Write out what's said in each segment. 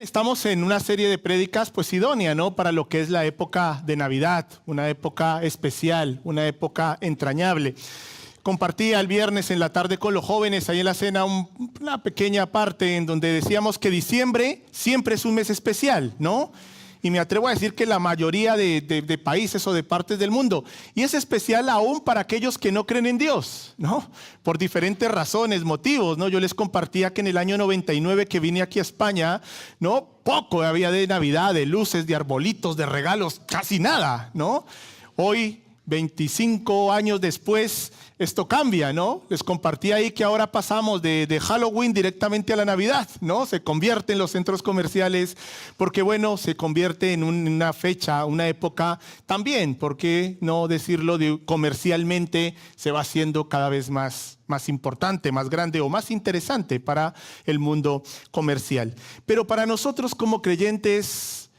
Estamos en una serie de prédicas pues idónea, ¿no? Para lo que es la época de Navidad, una época especial, una época entrañable. Compartía el viernes en la tarde con los jóvenes, ahí en la cena, una pequeña parte en donde decíamos que diciembre siempre es un mes especial, ¿no? Y me atrevo a decir que la mayoría de países o de partes del mundo. Y es especial aún para aquellos que no creen en Dios, ¿no? Por diferentes razones, motivos, ¿no? Yo les compartía que en el año 99 que vine aquí a España, ¿no? Poco había de Navidad, de luces, de arbolitos, de regalos, casi nada, ¿no? Hoy, 25 años después, esto cambia, ¿no? Les compartí ahí que ahora pasamos de Halloween directamente a la Navidad, ¿no? Se convierte en los centros comerciales porque, bueno, se convierte en una fecha, una época también, ¿por qué no decirlo? Comercialmente se va haciendo cada vez más importante, más grande o más interesante para el mundo comercial. Pero para nosotros como creyentes,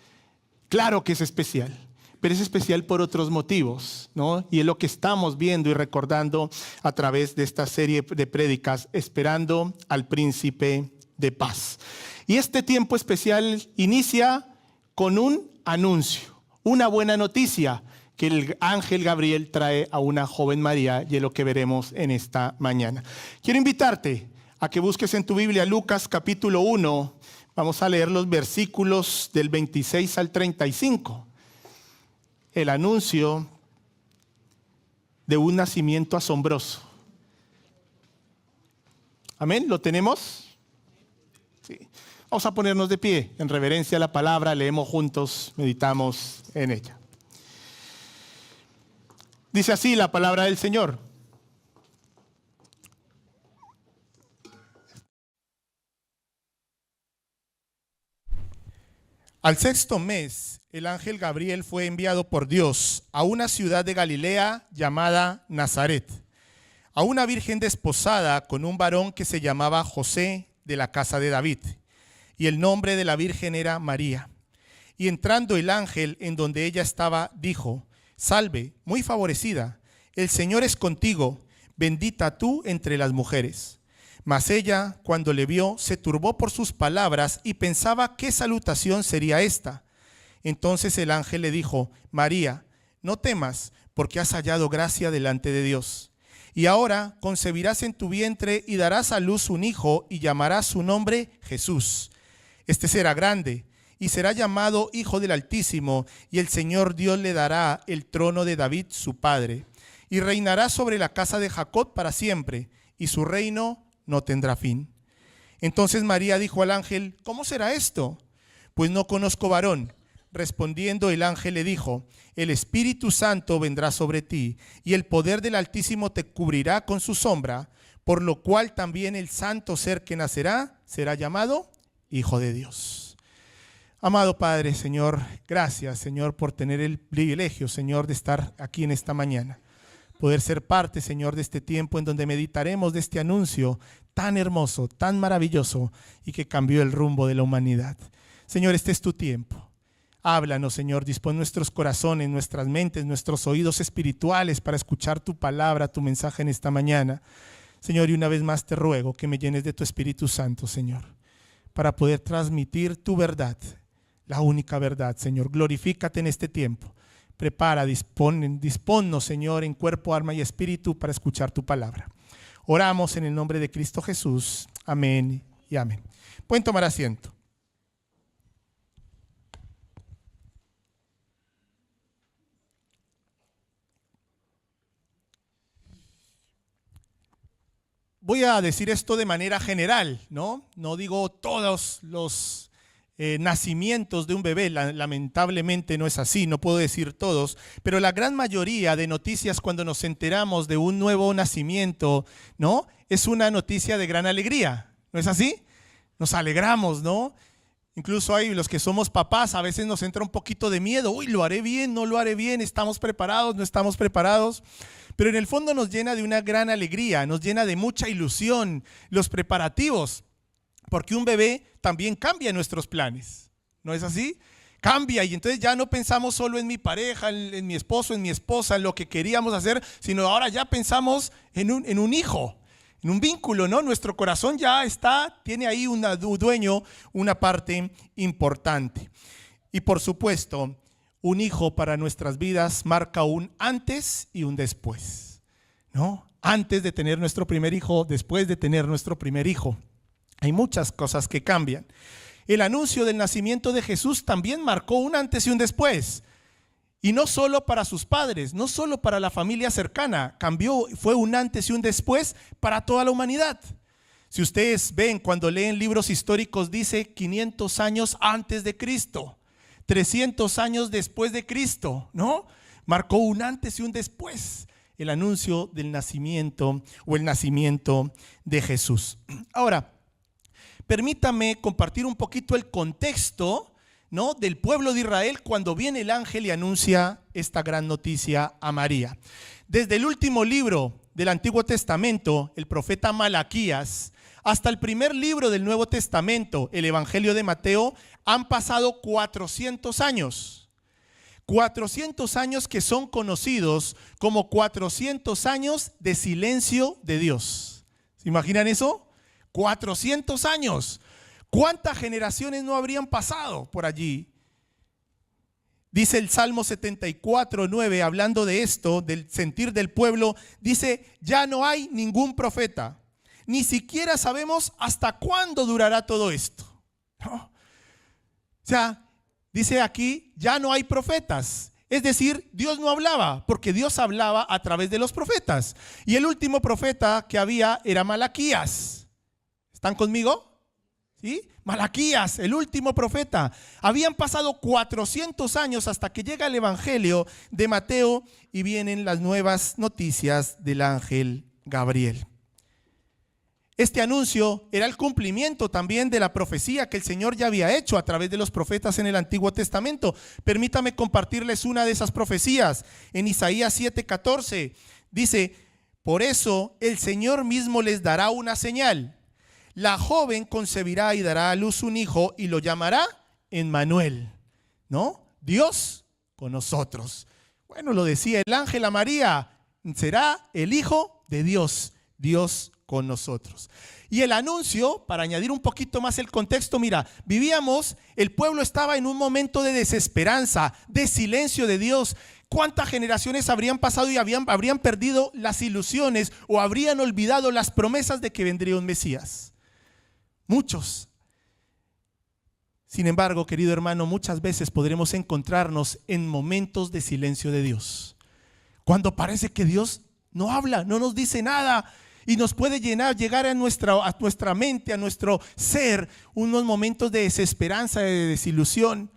claro que es especial. Pero es especial por otros motivos, ¿no? Y es lo que estamos viendo y recordando a través de esta serie de prédicas, esperando al príncipe de paz. Y este tiempo especial inicia con un anuncio, una buena noticia que el ángel Gabriel trae a una joven María, y es lo que veremos en esta mañana. Quiero invitarte a que busques en tu Biblia Lucas capítulo 1, vamos a leer los versículos del 26 al 35. El anuncio de un nacimiento asombroso. ¿Amén? ¿Lo tenemos? Sí. Vamos a ponernos de pie en reverencia a la palabra, leemos juntos, meditamos en ella. Dice así la palabra del Señor. Al sexto mes, el ángel Gabriel fue enviado por Dios a una ciudad de Galilea llamada Nazaret, a una virgen desposada con un varón que se llamaba José, de la casa de David, y el nombre de la virgen era María. Y entrando el ángel en donde ella estaba, dijo: Salve, muy favorecida, el Señor es contigo, bendita tú entre las mujeres. Mas ella, cuando le vio, se turbó por sus palabras y pensaba qué salutación sería esta. Entonces el ángel le dijo: María, no temas, porque has hallado gracia delante de Dios. Y ahora concebirás en tu vientre y darás a luz un hijo y llamarás su nombre Jesús. Este será grande y será llamado Hijo del Altísimo, y el Señor Dios le dará el trono de David su padre. Y reinará sobre la casa de Jacob para siempre, y su reino no tendrá fin. Entonces María dijo al ángel: ¿Cómo será esto? Pues no conozco varón. Respondiendo el ángel le dijo: El Espíritu Santo vendrá sobre ti, y el poder del Altísimo te cubrirá con su sombra, por lo cual también el santo ser que nacerá será llamado Hijo de Dios. Amado Padre, Señor, gracias, Señor, por tener el privilegio, Señor, de estar aquí en esta mañana. Poder ser parte, Señor, de este tiempo en donde meditaremos de este anuncio tan hermoso, tan maravilloso y que cambió el rumbo de la humanidad. Señor, este es tu tiempo. Háblanos, Señor, dispón nuestros corazones, nuestras mentes, nuestros oídos espirituales para escuchar tu palabra, tu mensaje en esta mañana. Señor, y una vez más te ruego que me llenes de tu Espíritu Santo, Señor, para poder transmitir tu verdad, la única verdad, Señor. Glorifícate en este tiempo. Prepara, disponnos, Señor, en cuerpo, alma y espíritu para escuchar tu palabra. Oramos en el nombre de Cristo Jesús. Amén y amén. Pueden tomar asiento. Voy a decir esto de manera general, ¿no? No digo todos los nacimientos de un bebé, lamentablemente no es así, no puedo decir todos, pero la gran mayoría de noticias cuando nos enteramos de un nuevo nacimiento, ¿no? Es una noticia de gran alegría, ¿no es así? Nos alegramos, ¿no? Incluso hay los que somos papás, a veces nos entra un poquito de miedo. Uy, ¿lo haré bien? ¿No lo haré bien? ¿Estamos preparados? ¿No estamos preparados? Pero en el fondo nos llena de una gran alegría, nos llena de mucha ilusión los preparativos. Porque un bebé también cambia nuestros planes, ¿no es así? Cambia y entonces ya no pensamos solo en mi pareja, en mi esposo, en mi esposa, en lo que queríamos hacer, sino ahora ya pensamos en un hijo. en un vínculo, ¿no? Nuestro corazón ya tiene ahí un dueño, una parte importante. Y por supuesto, un hijo para nuestras vidas marca un antes y un después, ¿no? Antes de tener nuestro primer hijo, después de tener nuestro primer hijo. Hay muchas cosas que cambian. El anuncio del nacimiento de Jesús también marcó un antes y un después. Y no solo para sus padres, no solo para la familia cercana, fue un antes y un después para toda la humanidad. Si ustedes ven, cuando leen libros históricos, dice 500 años antes de Cristo, 300 años después de Cristo, ¿no? Marcó un antes y un después el anuncio del nacimiento o el nacimiento de Jesús. Ahora, permítame compartir un poquito el contexto, ¿no?, del pueblo de Israel cuando viene el ángel y anuncia esta gran noticia a María. Desde el último libro del Antiguo Testamento, el profeta Malaquías, hasta el primer libro del Nuevo Testamento, el Evangelio de Mateo, han pasado 400 años. 400 años que son conocidos como 400 años de silencio de Dios. ¿Se imaginan eso? 400 años. ¿Cuántas generaciones no habrían pasado por allí? Dice el Salmo 74:9, hablando de esto, del sentir del pueblo, dice: ya no hay ningún profeta, ni siquiera sabemos hasta cuándo durará todo esto, ¿no? O sea, dice aquí, ya no hay profetas. Es decir, Dios no hablaba, porque Dios hablaba a través de los profetas. Y el último profeta que había era Malaquías. ¿Están conmigo? ¿Sí? Malaquías, el último profeta. Habían pasado 400 años hasta que llega el Evangelio de Mateo y vienen las nuevas noticias del ángel Gabriel. Este anuncio era el cumplimiento también de la profecía que el Señor ya había hecho a través de los profetas en el Antiguo Testamento. Permítame compartirles una de esas profecías. En Isaías 7:14 dice: por eso el Señor mismo les dará una señal. La joven concebirá y dará a luz un hijo y lo llamará Emmanuel, ¿no? Dios con nosotros. Bueno, lo decía el ángel a María, será el Hijo de Dios, Dios con nosotros. Y el anuncio, para añadir un poquito más el contexto, mira, el pueblo estaba en un momento de desesperanza, de silencio de Dios. ¿Cuántas generaciones habrían pasado y habrían perdido las ilusiones o habrían olvidado las promesas de que vendría un Mesías? Muchos. Sin embargo, querido hermano, muchas veces podremos encontrarnos en momentos de silencio de Dios, cuando parece que Dios no habla, no nos dice nada, y nos puede llegar a nuestra mente, a nuestro ser, unos momentos de desesperanza, de desilusión.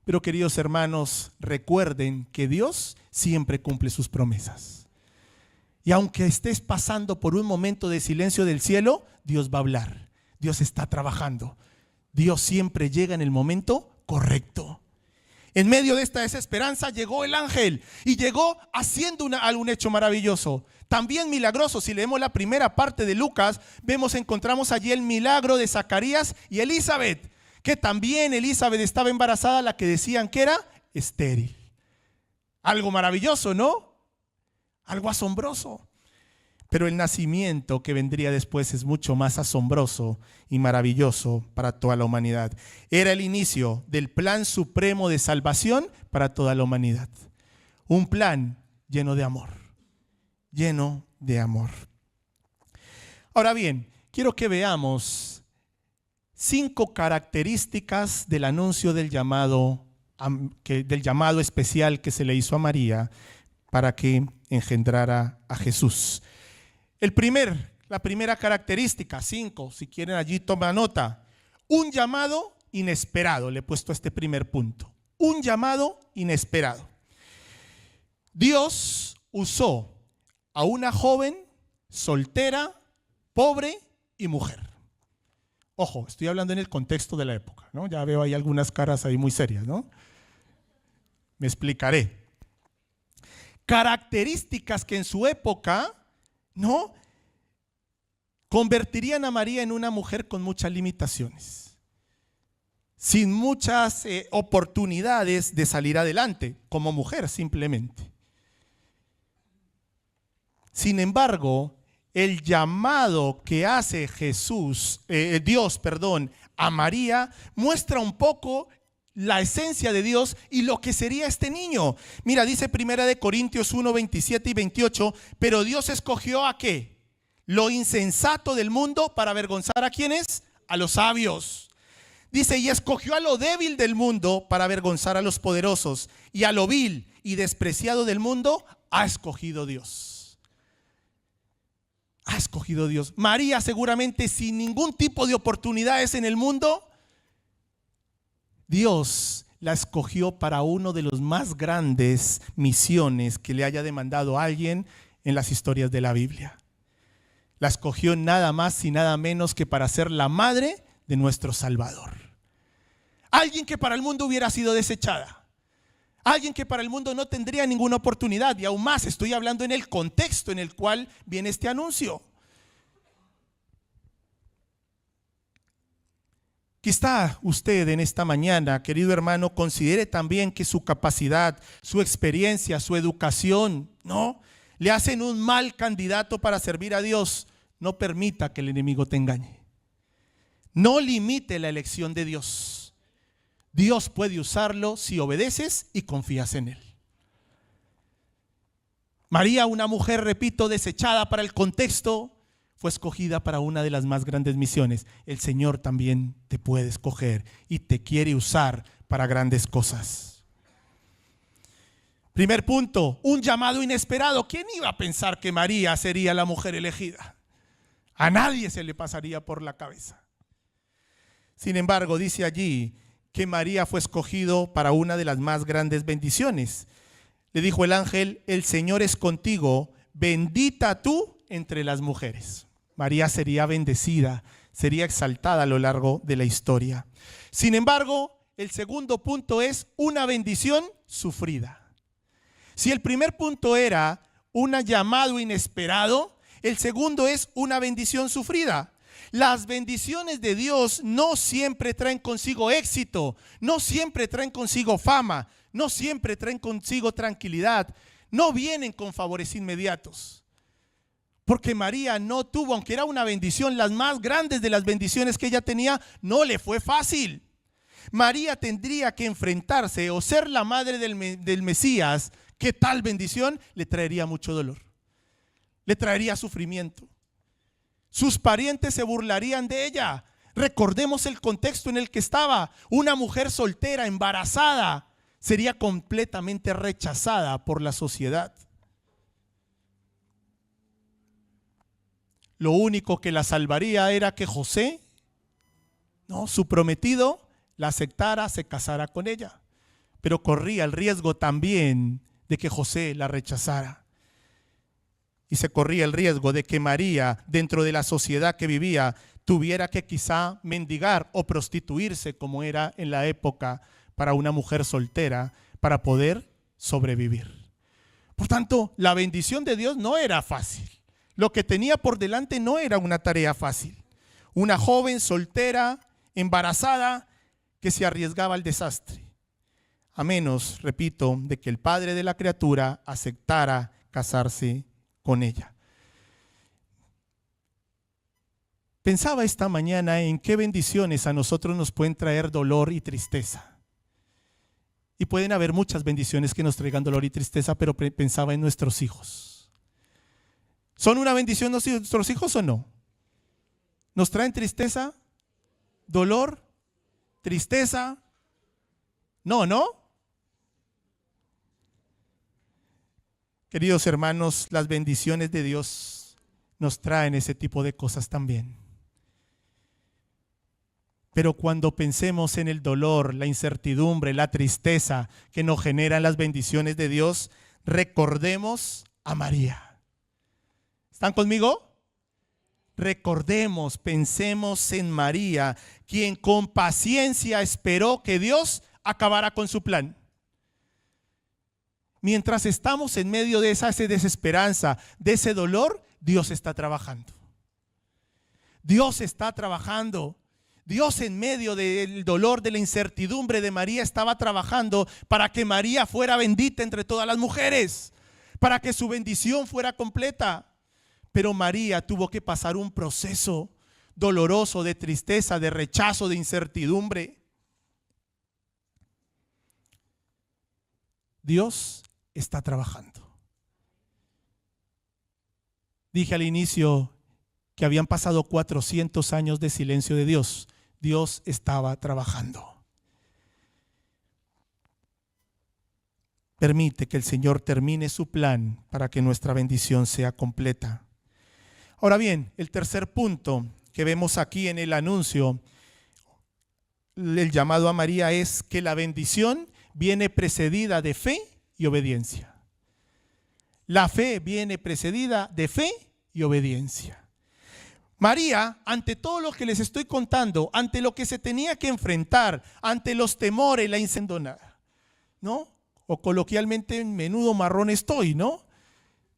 Pero, queridos hermanos, recuerden que Dios siempre cumple sus promesas. Y aunque estés pasando por un momento de silencio del cielo, Dios va a hablar. Dios está trabajando. Dios siempre llega en el momento correcto. En medio de esta desesperanza llegó el ángel y llegó haciendo algún hecho maravilloso, también milagroso. Si leemos la primera parte de Lucas, encontramos allí el milagro de Zacarías y Elizabeth, que también Elizabeth estaba embarazada, la que decían que era estéril. Algo maravilloso, ¿no? Algo asombroso. Pero el nacimiento que vendría después es mucho más asombroso y maravilloso para toda la humanidad. Era el inicio del plan supremo de salvación para toda la humanidad. Un plan lleno de amor, lleno de amor. Ahora bien, quiero que veamos 5 características del anuncio del llamado especial que se le hizo a María para que engendrara a Jesús. La primera característica, 5, si quieren allí toma nota. Un llamado inesperado, le he puesto este primer punto. Un llamado inesperado. Dios usó a una joven soltera, pobre y mujer. Ojo, estoy hablando en el contexto de la época, ¿no? Ya veo ahí algunas caras ahí muy serias, ¿no? Me explicaré. Características que en su época, ¿no?, convertirían a María en una mujer con muchas limitaciones, sin muchas oportunidades de salir adelante como mujer simplemente. Sin embargo, el llamado que hace Dios, a María, muestra un poco la esencia de Dios y lo que sería este niño. Mira, dice 1 Corintios 1, 27 y 28, pero Dios escogió ¿a qué? Lo insensato del mundo para avergonzar ¿a quiénes? A los sabios. Dice, y escogió a lo débil del mundo para avergonzar a los poderosos, y a lo vil y despreciado del mundo ha escogido Dios. Ha escogido Dios. María seguramente sin ningún tipo de oportunidades en el mundo, Dios la escogió para uno de los más grandes misiones que le haya demandado a alguien en las historias de la Biblia. La escogió nada más y nada menos que para ser la madre de nuestro Salvador. Alguien que para el mundo hubiera sido desechada. Alguien que para el mundo no tendría ninguna oportunidad. Y aún más, estoy hablando en el contexto en el cual viene este anuncio. Quizá usted en esta mañana, querido hermano, considere también que su capacidad, su experiencia, su educación, ¿no?, le hacen un mal candidato para servir a Dios. No permita que el enemigo te engañe. No limite la elección de Dios. Dios puede usarlo si obedeces y confías en Él. María, una mujer, repito, desechada para el contexto, fue escogida para una de las más grandes misiones. El Señor también te puede escoger y te quiere usar para grandes cosas. Primer punto, un llamado inesperado. ¿Quién iba a pensar que María sería la mujer elegida? A nadie se le pasaría por la cabeza. Sin embargo, dice allí que María fue escogido para una de las más grandes bendiciones. Le dijo el ángel, el Señor es contigo, bendita tú entre las mujeres. María sería bendecida, sería exaltada a lo largo de la historia. Sin embargo, el segundo punto es una bendición sufrida. Si el primer punto era un llamado inesperado, el segundo es una bendición sufrida. Las bendiciones de Dios no siempre traen consigo éxito, no siempre traen consigo fama, no siempre traen consigo tranquilidad, no vienen con favores inmediatos. Porque María no tuvo, aunque era una bendición, las más grandes de las bendiciones que ella tenía, no le fue fácil. María tendría que enfrentarse o ser la madre del Mesías. ¿Qué tal bendición? Le traería mucho dolor, le traería sufrimiento. Sus parientes se burlarían de ella. Recordemos el contexto en el que estaba. Una mujer soltera, embarazada, sería completamente rechazada por la sociedad. Lo único que la salvaría era que José, ¿no?, su prometido, la aceptara, se casara con ella. Pero corría el riesgo también de que José la rechazara. Y se corría el riesgo de que María, dentro de la sociedad que vivía, tuviera que quizá mendigar o prostituirse, como era en la época para una mujer soltera, para poder sobrevivir. Por tanto, la bendición de Dios no era fácil. Lo que tenía por delante no era una tarea fácil. Una joven soltera, embarazada, que se arriesgaba al desastre. A menos, repito, de que el padre de la criatura aceptara casarse con ella. Pensaba esta mañana en qué bendiciones a nosotros nos pueden traer dolor y tristeza. Y pueden haber muchas bendiciones que nos traigan dolor y tristeza, pero pensaba en nuestros hijos. ¿Son una bendición nuestros hijos o no? ¿Nos traen tristeza? ¿Dolor? ¿Tristeza? No, ¿no? Queridos hermanos, las bendiciones de Dios nos traen ese tipo de cosas también. Pero cuando pensemos en el dolor, la incertidumbre, la tristeza que nos generan las bendiciones de Dios, recordemos a María. ¿Están conmigo? Recordemos, pensemos en María, quien con paciencia esperó que Dios acabara con su plan. Mientras estamos en medio de esa desesperanza, de ese dolor, Dios está trabajando. Dios está trabajando. Dios, en medio del dolor, de la incertidumbre de María, estaba trabajando para que María fuera bendita entre todas las mujeres, para que su bendición fuera completa. Pero María tuvo que pasar un proceso doloroso de tristeza, de rechazo, de incertidumbre. Dios está trabajando. Dije al inicio que habían pasado 400 años de silencio de Dios. Dios estaba trabajando. Permite que el Señor termine su plan para que nuestra bendición sea completa. Ahora bien, el tercer punto que vemos aquí en el anuncio, el llamado a María, es que la bendición viene precedida de fe y obediencia. La fe viene precedida de fe y obediencia. María, ante todo lo que les estoy contando, ante lo que se tenía que enfrentar, ante los temores, la incendiada, ¿no? O coloquialmente, menudo marrón estoy, ¿no?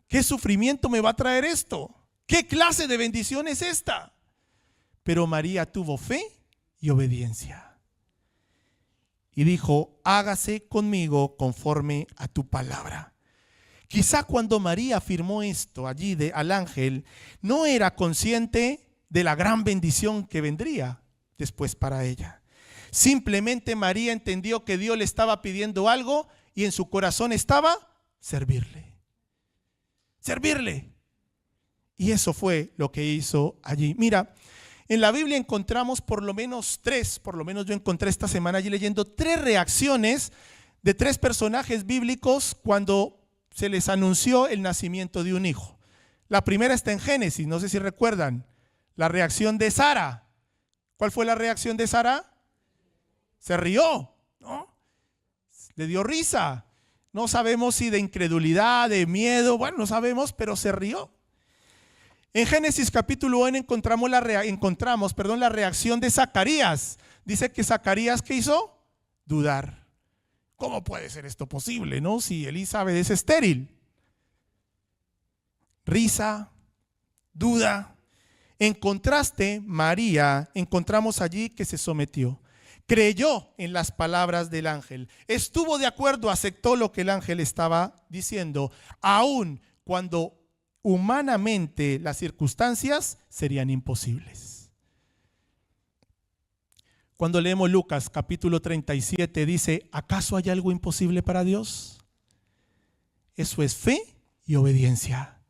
¿Qué sufrimiento me va a traer esto? ¿Qué clase de bendición es esta? Pero María tuvo fe y obediencia. Y dijo, hágase conmigo conforme a tu palabra. Quizá cuando María afirmó esto allí al ángel, no era consciente de la gran bendición que vendría después para ella. Simplemente María entendió que Dios le estaba pidiendo algo y en su corazón estaba servirle. Servirle. Y eso fue lo que hizo allí. Mira, en la Biblia encontramos por lo menos yo encontré esta semana allí leyendo 3 reacciones de 3 personajes bíblicos cuando se les anunció el nacimiento de un hijo. La primera está en Génesis, no sé si recuerdan, la reacción de Sara. ¿Cuál fue la reacción de Sara? Se rió, ¿no? Le dio risa. No sabemos si de incredulidad, de miedo, bueno, no sabemos, pero se rió. En Génesis capítulo 1 encontramos la reacción de Zacarías. Dice que Zacarías, ¿qué hizo? Dudar. ¿Cómo puede ser esto posible, no? Si Elizabeth es estéril. Risa, duda. En contraste, María, encontramos allí que se sometió. Creyó en las palabras del ángel. Estuvo de acuerdo, aceptó lo que el ángel estaba diciendo, aun cuando humanamente las circunstancias serían imposibles. Cuando leemos Lucas capítulo 37 dice, ¿acaso hay algo imposible para Dios? Eso es fe y obediencia.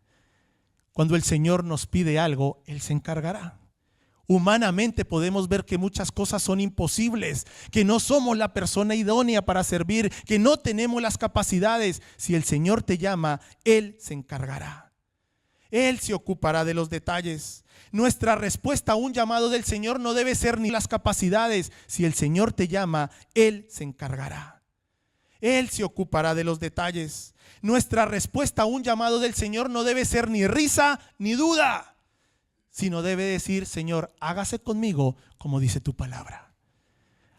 Cuando el Señor nos pide algo, Él se encargará. Humanamente podemos ver que muchas cosas son imposibles, que no somos la persona idónea para servir, que no tenemos las capacidades. Si el Señor te llama, Él se encargará. Él se ocupará de los detalles. Nuestra respuesta a un llamado del Señor no debe ser ni las capacidades. Si el Señor te llama, Él se encargará. Él se ocupará de los detalles. Nuestra respuesta a un llamado del Señor no debe ser ni risa ni duda, sino debe decir, Señor, hágase conmigo como dice tu palabra.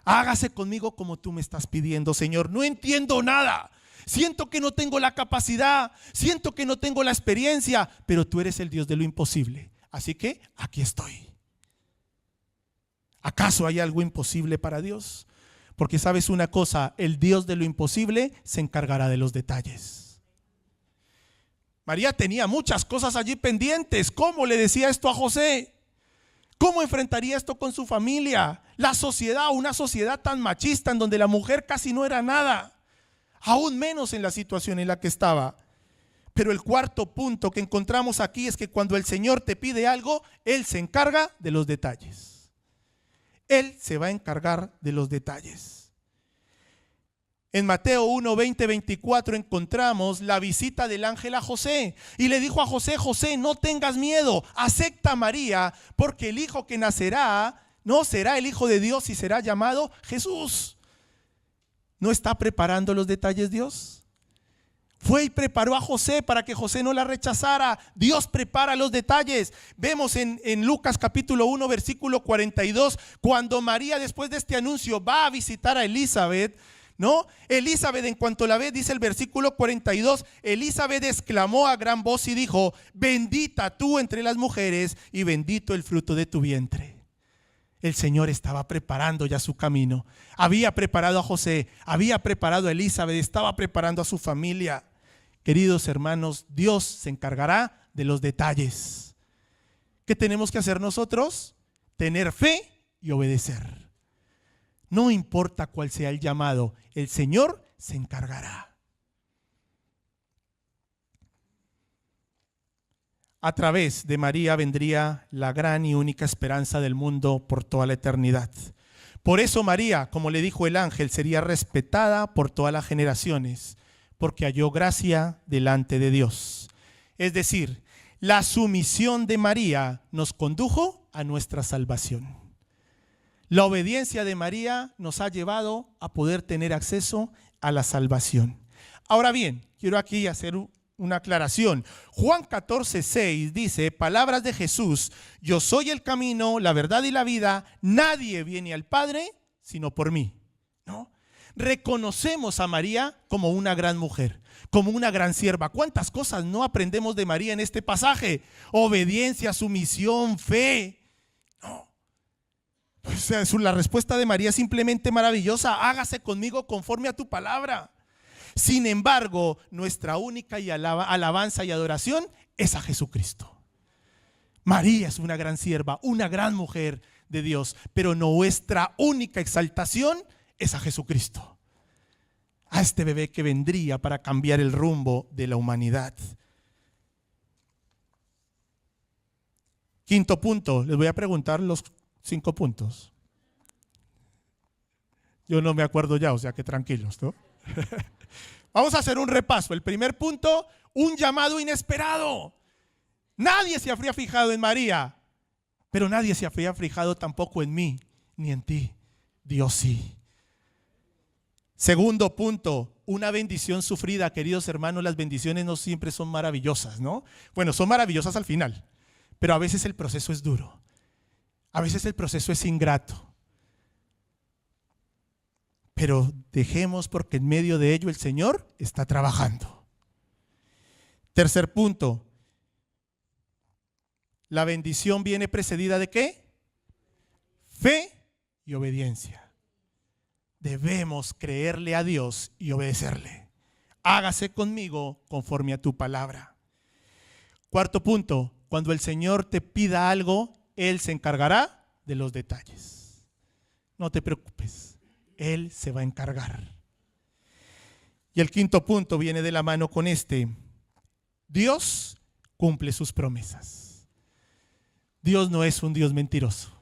Hágase conmigo como tú me estás pidiendo, Señor. No entiendo nada. Siento que no tengo la capacidad, siento que no tengo la experiencia, pero tú eres el Dios de lo imposible. Así que aquí estoy. ¿Acaso hay algo imposible para Dios? Porque sabes una cosa, el Dios de lo imposible se encargará de los detalles. María tenía muchas cosas allí pendientes. ¿Cómo le decía esto a José? ¿Cómo enfrentaría esto con su familia? La sociedad, una sociedad tan machista en donde la mujer casi no era nada. Aún menos en la situación en la que estaba. Pero el cuarto punto que encontramos aquí es que cuando el Señor te pide algo, Él se encarga de los detalles. Él se va a encargar de los detalles. En Mateo 1, 20, 24 encontramos la visita del ángel a José. Y le dijo a José, José, no tengas miedo, acepta a María, porque el hijo que nacerá no será el Hijo de Dios y será llamado Jesús. ¿No está preparando los detalles Dios? Fue y preparó a José para que José no la rechazara. Dios prepara los detalles. Vemos en Lucas capítulo 1 versículo 42, cuando María después de este anuncio va a visitar a Elizabeth, ¿no? Elizabeth, en cuanto la ve, dice el versículo 42, Elizabeth exclamó a gran voz y dijo, bendita tú entre las mujeres y bendito el fruto de tu vientre. El Señor estaba preparando ya su camino. Había preparado a José, había preparado a Elizabeth, estaba preparando a su familia. Queridos hermanos, Dios se encargará de los detalles. ¿Qué tenemos que hacer nosotros? Tener fe y obedecer. No importa cuál sea el llamado, el Señor se encargará. A través de María vendría la gran y única esperanza del mundo por toda la eternidad. Por eso María, como le dijo el ángel, sería respetada por todas las generaciones, porque halló gracia delante de Dios. Es decir, la sumisión de María nos condujo a nuestra salvación. La obediencia de María nos ha llevado a poder tener acceso a la salvación. Ahora bien, quiero aquí hacer una aclaración. Juan 14:6 dice, palabras de Jesús: yo soy el camino, la verdad y la vida, nadie viene al Padre sino por mí. ¿No? Reconocemos a María como una gran mujer, como una gran sierva. ¿Cuántas cosas no aprendemos de María en este pasaje? Obediencia, sumisión, fe. No. O sea, la respuesta de María es simplemente maravillosa. Hágase conmigo conforme a tu palabra. Sin embargo, nuestra única alabanza y adoración es a Jesucristo. María es una gran sierva, una gran mujer de Dios, pero nuestra única exaltación es a Jesucristo, a este bebé que vendría para cambiar el rumbo de la humanidad. Quinto punto, les voy a preguntar los 5 puntos. Yo no me acuerdo ya, o sea que tranquilos, ¿no? Vamos a hacer un repaso. El primer punto, un llamado inesperado. Nadie se habría fijado en María, pero nadie se habría fijado tampoco en mí, ni en ti. Dios sí. Segundo punto, una bendición sufrida. Queridos hermanos, las bendiciones no siempre son maravillosas, ¿no? Bueno, son maravillosas al final, pero a veces el proceso es duro. A veces el proceso es ingrato. Pero dejemos, porque en medio de ello el Señor está trabajando. Tercer punto, la bendición viene precedida ¿de qué? Fe y obediencia. Debemos creerle a Dios y obedecerle. Hágase conmigo conforme a tu palabra. Cuarto punto, cuando el Señor te pida algo, Él se encargará de los detalles. No te preocupes. Él se va a encargar. Y el quinto punto viene de la mano con este. Dios cumple sus promesas. Dios no es un Dios mentiroso.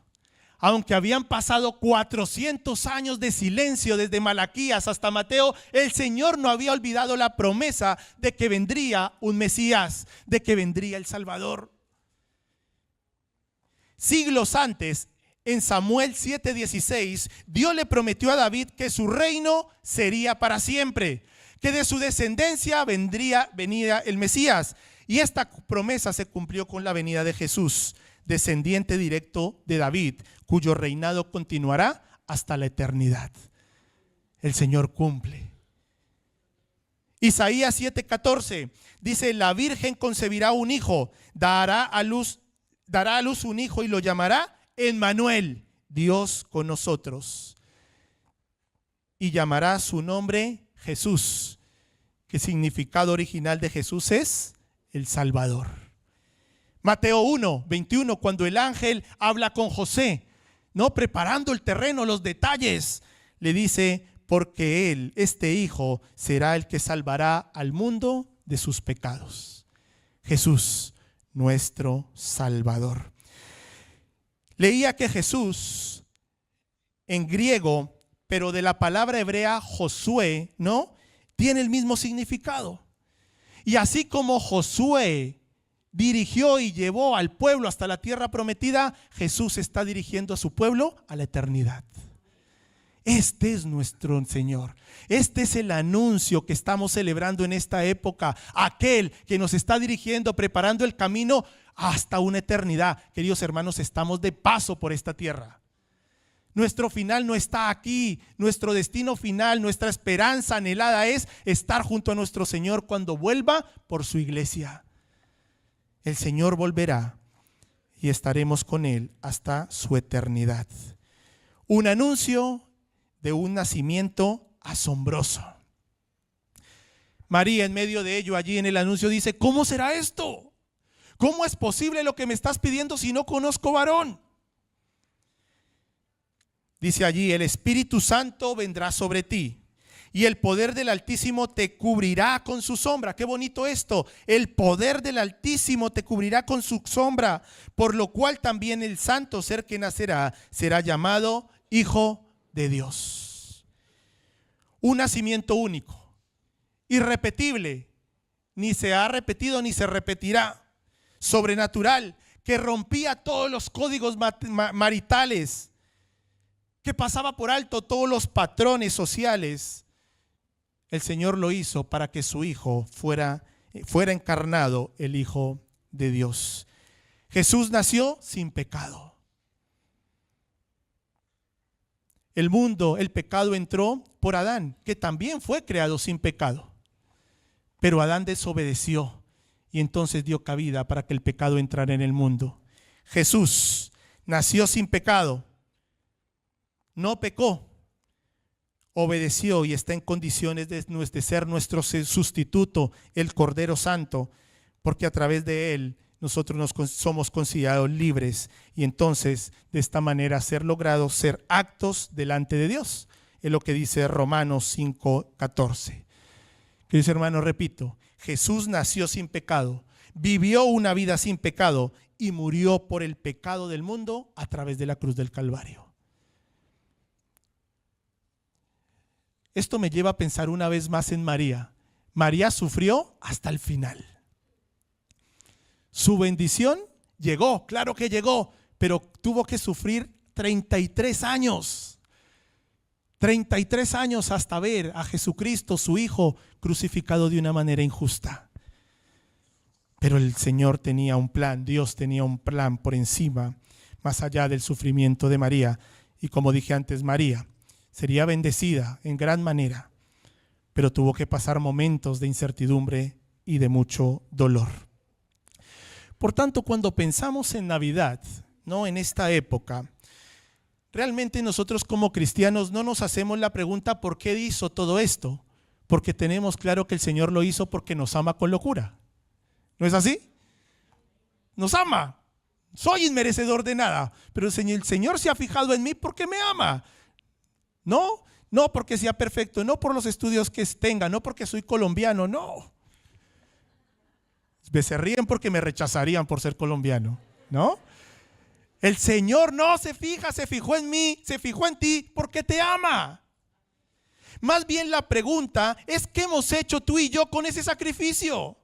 Aunque habían pasado 400 años de silencio desde Malaquías hasta Mateo, el Señor no había olvidado la promesa de que vendría un Mesías, de que vendría el Salvador. Siglos antes, en Samuel 7:16, Dios le prometió a David que su reino sería para siempre, que de su descendencia vendría el Mesías. Y esta promesa se cumplió con la venida de Jesús, descendiente directo de David, cuyo reinado continuará hasta la eternidad. El Señor cumple. Isaías 7:14 dice, la Virgen concebirá un hijo, dará a luz un hijo y lo llamará Emmanuel, Dios con nosotros. Y llamará su nombre Jesús, que significado original de Jesús es el Salvador. Mateo 1:21, cuando el ángel habla con José, no preparando el terreno, los detalles, le dice, porque él, este hijo, será el que salvará al mundo de sus pecados. Jesús, nuestro Salvador. Leía que Jesús, en griego, pero de la palabra hebrea Josué, ¿no? Tiene el mismo significado. Y así como Josué dirigió y llevó al pueblo hasta la tierra prometida, Jesús está dirigiendo a su pueblo a la eternidad. Este es nuestro Señor. Este es el anuncio que estamos celebrando en esta época. Aquel que nos está dirigiendo, preparando el camino hasta una eternidad. Queridos hermanos, estamos de paso por esta tierra. Nuestro final no está aquí. Nuestro destino final, nuestra esperanza anhelada es estar junto a nuestro Señor cuando vuelva por su iglesia. El Señor volverá y estaremos con Él hasta su eternidad. Un anuncio de un nacimiento asombroso. María, en medio de ello, allí en el anuncio dice: ¿cómo será esto? ¿Cómo es posible lo que me estás pidiendo si no conozco varón? Dice allí: el Espíritu Santo vendrá sobre ti y el poder del Altísimo te cubrirá con su sombra. Qué bonito esto. El poder del Altísimo te cubrirá con su sombra, por lo cual también el santo ser que nacerá será llamado Hijo de Dios. Un nacimiento único, irrepetible, ni se ha repetido ni se repetirá, sobrenatural, que rompía todos los códigos maritales, que pasaba por alto todos los patrones sociales. El Señor lo hizo para que su Hijo fuera encarnado, el Hijo de Dios. Jesús nació sin pecado. El mundo, el pecado entró por Adán, que también fue creado sin pecado. Pero Adán desobedeció y entonces dio cabida para que el pecado entrara en el mundo. Jesús nació sin pecado, no pecó, obedeció y está en condiciones de ser nuestro sustituto, el Cordero Santo, porque a través de él nosotros somos considerados libres y entonces de esta manera ser logrados ser actos delante de Dios. Es lo que dice Romanos 5:14. Queridos hermanos, repito, Jesús nació sin pecado, vivió una vida sin pecado y murió por el pecado del mundo a través de la cruz del Calvario. Esto me lleva a pensar una vez más en María. María sufrió hasta el final. Su bendición llegó, claro que llegó, pero tuvo que sufrir 33 años. 33 años hasta ver a Jesucristo, su Hijo, crucificado de una manera injusta. Pero el Señor tenía un plan, Dios tenía un plan por encima, más allá del sufrimiento de María. Y como dije antes, María sería bendecida en gran manera, pero tuvo que pasar momentos de incertidumbre y de mucho dolor. Por tanto, cuando pensamos en Navidad, ¿no?, en esta época, realmente nosotros como cristianos no nos hacemos la pregunta ¿por qué hizo todo esto? Porque tenemos claro que el Señor lo hizo porque nos ama con locura. ¿No es así? Nos ama. Soy inmerecedor de nada, pero el Señor se ha fijado en mí porque me ama. No porque sea perfecto, no por los estudios que tenga, no porque soy colombiano, no. Se ríen porque me rechazarían por ser colombiano, ¿no? El Señor no se fija, se fijó en mí, se fijó en ti porque te ama. Más bien la pregunta es ¿qué hemos hecho tú y yo con ese sacrificio?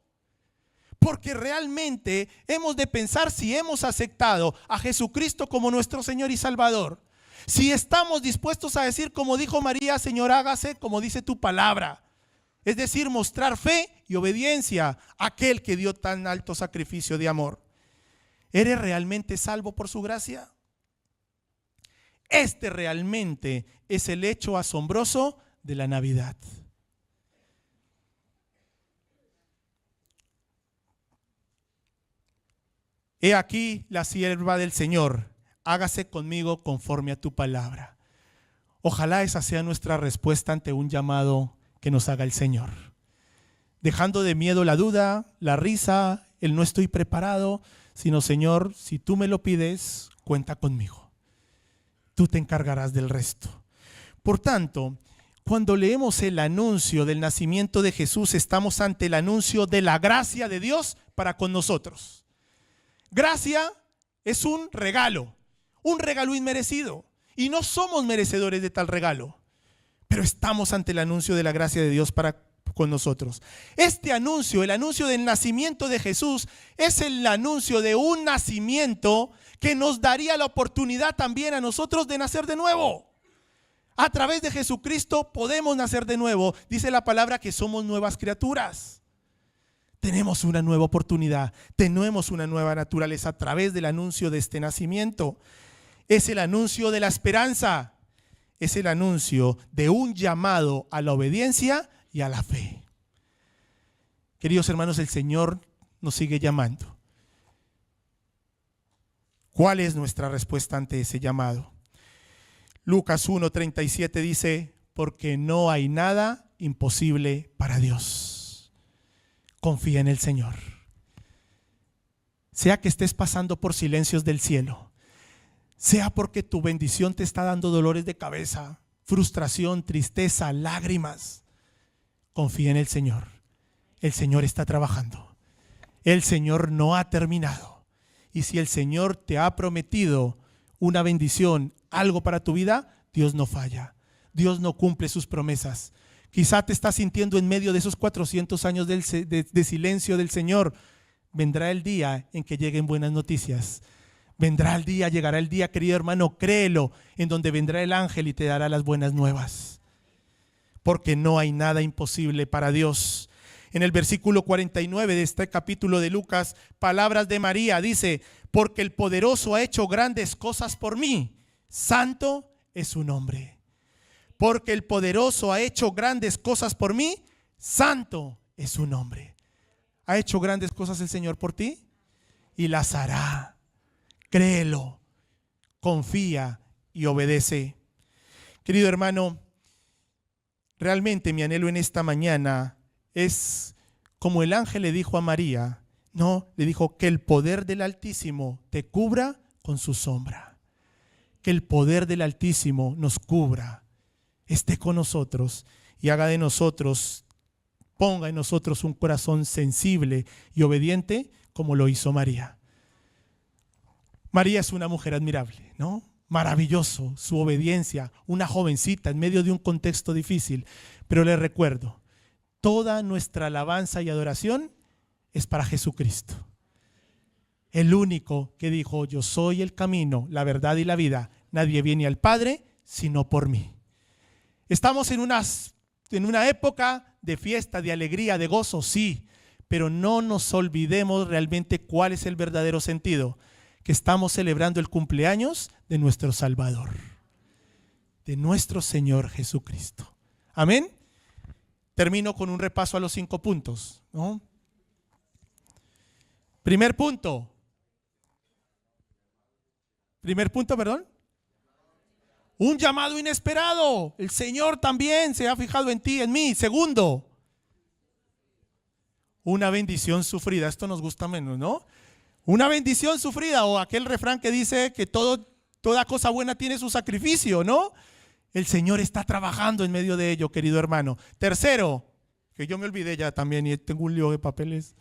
Porque realmente hemos de pensar si hemos aceptado a Jesucristo como nuestro Señor y Salvador. Si estamos dispuestos a decir como dijo María: Señor, hágase como dice tu palabra. Es decir, mostrar fe y obediencia a aquel que dio tan alto sacrificio de amor. ¿Eres realmente salvo por su gracia? Este realmente es el hecho asombroso de la Navidad. He aquí la sierva del Señor, hágase conmigo conforme a tu palabra. Ojalá esa sea nuestra respuesta ante un llamado que nos haga el Señor. Dejando de miedo la duda, la risa, el no estoy preparado, sino Señor, si tú me lo pides, cuenta conmigo. Tú te encargarás del resto. Por tanto, cuando leemos el anuncio del nacimiento de Jesús, estamos ante el anuncio de la gracia de Dios para con nosotros. Gracia es un regalo inmerecido. Y no somos merecedores de tal regalo, pero estamos ante el anuncio de la gracia de Dios para con nosotros. Este anuncio, el anuncio del nacimiento de Jesús, es el anuncio de un nacimiento que nos daría la oportunidad también a nosotros de nacer de nuevo. A través de Jesucristo podemos nacer de nuevo. Dice la palabra que somos nuevas criaturas. Tenemos una nueva oportunidad, tenemos una nueva naturaleza a través del anuncio de este nacimiento. Es el anuncio de la esperanza, es el anuncio de un llamado a la obediencia y a la fe. Queridos hermanos, el Señor nos sigue llamando. ¿Cuál es nuestra respuesta ante ese llamado? Lucas 1:37 dice: porque no hay nada imposible para Dios. confía en el Señor. Sea que estés pasando por silencios del cielo, sea porque tu bendición te está dando dolores de cabeza, frustración, tristeza, lágrimas, confía en el Señor. El Señor está trabajando. El Señor no ha terminado. Y si el Señor te ha prometido una bendición, algo para tu vida, Dios no falla. Dios no cumple sus promesas. Quizá te estás sintiendo en medio de esos 400 años de silencio del Señor. Vendrá el día en que lleguen buenas noticias. Vendrá el día, llegará el día, querido hermano, créelo, en donde vendrá el ángel y te dará las buenas nuevas. Porque no hay nada imposible para Dios. En el versículo 49 de este capítulo de Lucas, palabras de María, dice: porque el poderoso ha hecho grandes cosas por mí, santo es su nombre. Porque el poderoso ha hecho grandes cosas por mí, santo es su nombre. ¿Ha hecho grandes cosas el Señor por ti? Y las hará. Créelo, confía y obedece. Querido hermano, realmente mi anhelo en esta mañana es como el ángel le dijo a María, no, le dijo que el poder del Altísimo te cubra con su sombra. Que el poder del Altísimo nos cubra, esté con nosotros y haga de nosotros, ponga en nosotros un corazón sensible y obediente como lo hizo María. María es una mujer admirable, ¿no? Maravilloso su obediencia, una jovencita en medio de un contexto difícil. Pero le recuerdo, toda nuestra alabanza y adoración es para Jesucristo. El único que dijo: yo soy el camino, la verdad y la vida. Nadie viene al Padre sino por mí. Estamos en una época de fiesta, de alegría, de gozo, sí. Pero no nos olvidemos realmente cuál es el verdadero sentido. Que estamos celebrando el cumpleaños de nuestro Salvador, de nuestro Señor Jesucristo. Amén. Termino con un repaso a los 5 puntos, ¿no? Primer punto, perdón. Un llamado inesperado. El Señor también se ha fijado en ti, en mí. Segundo, una bendición sufrida. Esto nos gusta menos, ¿no? Una bendición sufrida, o aquel refrán que dice que toda cosa buena tiene su sacrificio, ¿no? El Señor está trabajando en medio de ello, querido hermano. Tercero, que yo me olvidé ya también y tengo un lío de papeles.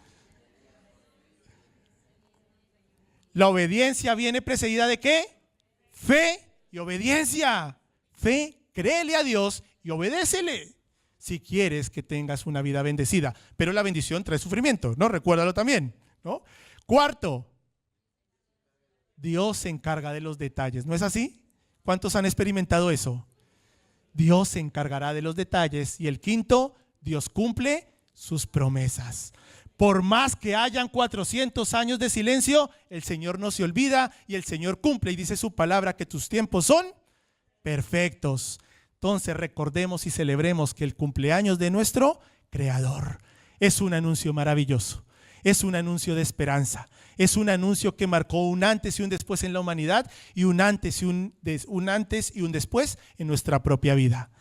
La obediencia viene precedida ¿de qué? Fe y obediencia. Fe, créele a Dios y obedécele si quieres que tengas una vida bendecida. Pero la bendición trae sufrimiento, ¿no? Recuérdalo también, ¿no? Cuarto, Dios se encarga de los detalles. ¿No es así? ¿Cuántos han experimentado eso? Dios se encargará de los detalles. Y el quinto, Dios cumple sus promesas. Por más que hayan 400 años de silencio, el Señor no se olvida y el Señor cumple. Y dice su palabra que tus tiempos son perfectos. Entonces recordemos y celebremos que el cumpleaños de nuestro Creador es un anuncio maravilloso. Es un anuncio de esperanza. Es un anuncio que marcó un antes y un después en la humanidad y un antes y un después en nuestra propia vida.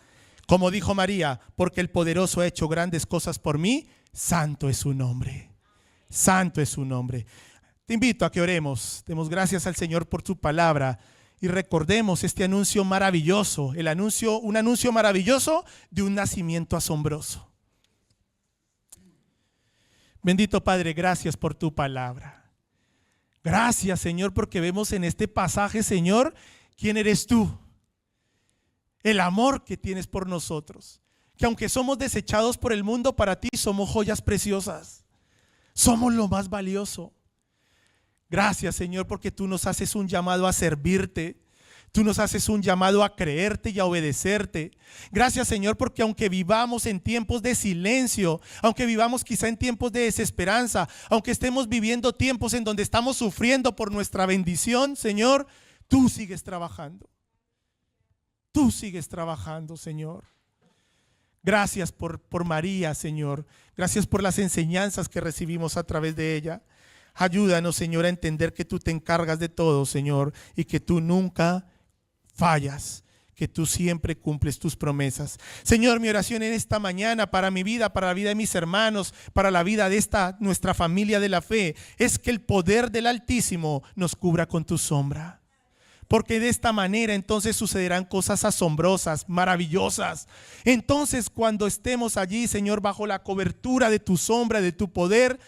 Como dijo María, porque el poderoso ha hecho grandes cosas por mí, santo es su nombre. Santo es su nombre. Te invito a que oremos. Demos gracias al Señor por su palabra y recordemos este anuncio maravilloso, un anuncio maravilloso de un nacimiento asombroso. Bendito Padre, gracias por tu palabra. Gracias, Señor, porque vemos en este pasaje, Señor, quién eres tú. El amor que tienes por nosotros. Que aunque somos desechados por el mundo, para ti somos joyas preciosas. Somos lo más valioso. Gracias, Señor, porque tú nos haces un llamado a servirte. Tú nos haces un llamado a creerte y a obedecerte. Gracias, Señor, porque aunque vivamos en tiempos de silencio, aunque vivamos quizá en tiempos de desesperanza, aunque estemos viviendo tiempos en donde estamos sufriendo por nuestra bendición, Señor, tú sigues trabajando. Tú sigues trabajando, Señor. Gracias por María, Señor. Gracias por las enseñanzas que recibimos a través de ella. Ayúdanos, Señor, a entender que tú te encargas de todo, Señor, y que tú nunca fallas, que tú siempre cumples tus promesas. Señor, mi oración en esta mañana para mi vida, para la vida de mis hermanos, para la vida de nuestra familia de la fe, es que el poder del Altísimo nos cubra con tu sombra. Porque de esta manera entonces sucederán cosas asombrosas, maravillosas. Entonces cuando estemos allí, Señor, bajo la cobertura de tu sombra, de tu poder,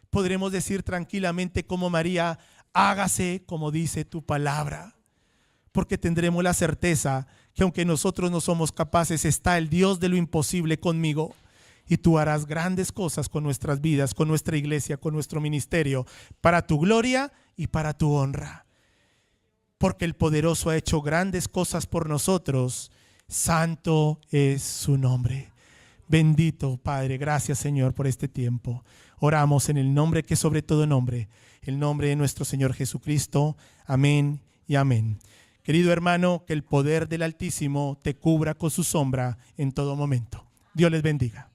podremos decir tranquilamente como María: hágase como dice tu palabra. Porque tendremos la certeza que aunque nosotros no somos capaces, está el Dios de lo imposible conmigo. Y tú harás grandes cosas con nuestras vidas, con nuestra iglesia, con nuestro ministerio, para tu gloria y para tu honra. Porque el poderoso ha hecho grandes cosas por nosotros. Santo es su nombre. Bendito Padre, gracias Señor por este tiempo. Oramos en el nombre que sobre todo nombre, el nombre de nuestro Señor Jesucristo. Amén y amén. Querido hermano, que el poder del Altísimo te cubra con su sombra en todo momento. Dios les bendiga.